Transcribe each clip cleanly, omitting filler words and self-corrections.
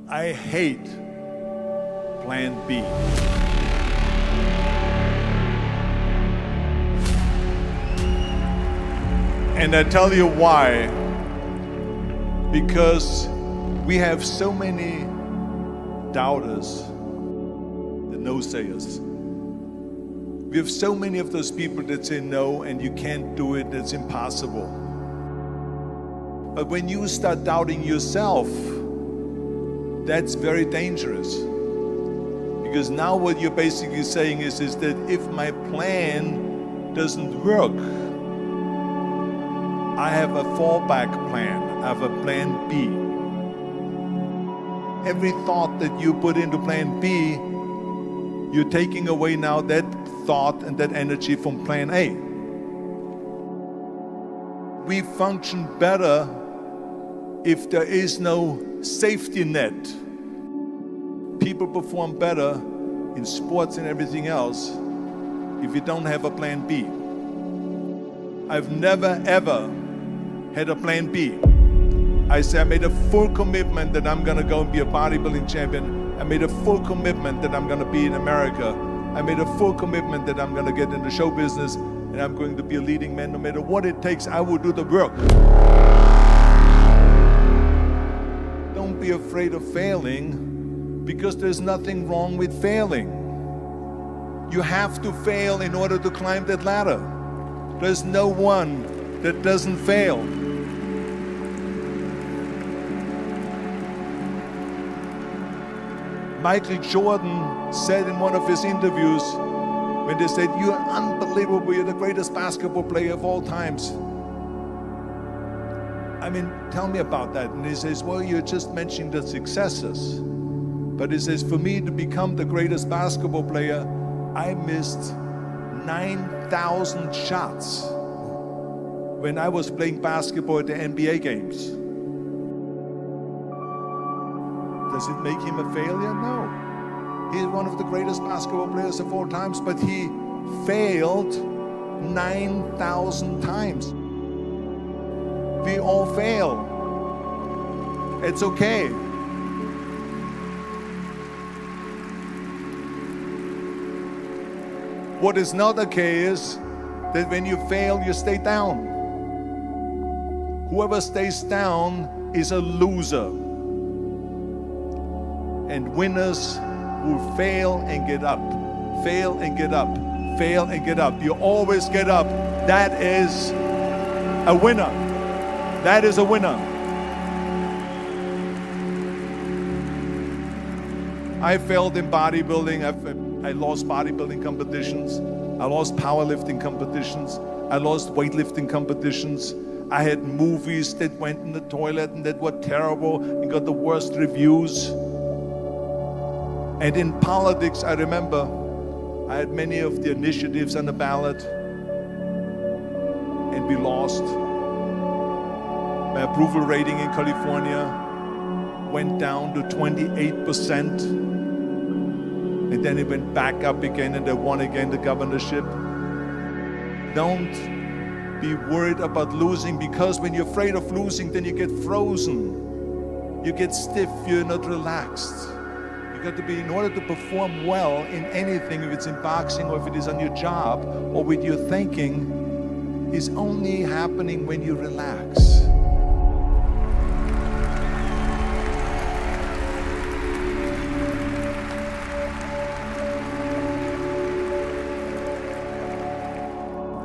I hate plan B. And I tell you why. Because we have so many doubters, the no-sayers. We have so many of those people that say no and you can't do it, it's impossible. But when you start doubting yourself, that's very dangerous. Because now what you're basically saying is that if my plan doesn't work, I have a fallback plan, I have a plan B. Every thought that you put into plan B, you're taking away now that thought and that energy from plan A. We function better if there is no safety net. People perform better in sports and everything else if you don't have a plan B. I've never ever had a plan B. I made a full commitment that I'm gonna go and be a bodybuilding champion. I made a full commitment that I'm gonna be in America. I made a full commitment that I'm gonna get into show business and I'm going to be a leading man. No matter what it takes, I will do the work. Don't be afraid of failing, because there's nothing wrong with failing. You have to fail in order to climb that ladder. There's no one that doesn't fail. Michael Jordan said in one of his interviews, when they said, "You're unbelievable, you're the greatest basketball player of all times." I mean, tell me about that. And he says, "Well, you're just mentioning the successes." But he says, for me to become the greatest basketball player, I missed 9,000 shots when I was playing basketball at the NBA games. Does it make him a failure? No. He's one of the greatest basketball players of all times, but he failed 9,000 times. We all fail. It's okay. What is not okay is that when you fail, you stay down. Whoever stays down is a loser. And winners will fail and get up, fail and get up, fail and get up. You always get up. That is a winner. That is a winner. I failed in bodybuilding. I lost bodybuilding competitions. I lost powerlifting competitions. I lost weightlifting competitions. I had movies that went in the toilet and that were terrible and got the worst reviews. And in politics, I remember I had many of the initiatives on the ballot and we lost. My approval rating in California went down to 28%. And then it went back up again and I won again the governorship. Don't be worried about losing, because when you're afraid of losing, then you get frozen. You get stiff, you're not relaxed. You got to be, in order to perform well in anything, if it's in boxing or if it is on your job or with your thinking, is only happening when you relax.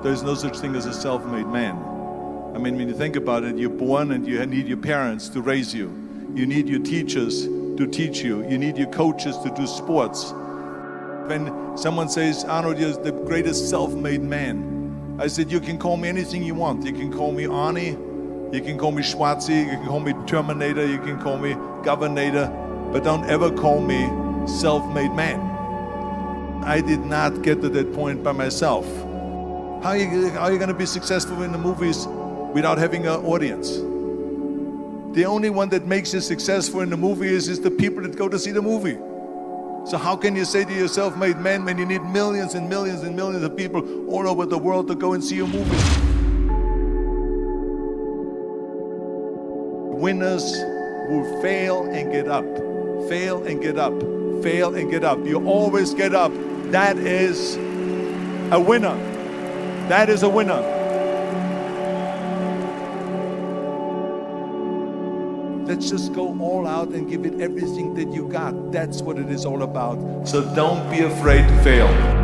There's no such thing as a self-made man. I mean, when you think about it, you're born and you need your parents to raise you. You need your teachers to teach you. You need your coaches to do sports. When someone says, "Arnold, you're the greatest self-made man," I said, you can call me anything you want. You can call me Arnie, you can call me Schwarzi, you can call me Terminator, you can call me Governator, but don't ever call me self-made man. I did not get to that point by myself. How are you going to be successful in the movies without having an audience? The only one that makes you successful in the movie is the people that go to see the movie. So how can you say to your self-made man when you need millions and millions and millions of people all over the world to go and see your movie? Winners will fail and get up, Fail and get up. Fail and get up. You always get up. That is a winner. That is a winner. Let's just go all out and give it everything that you got. That's what it is all about. So don't be afraid to fail.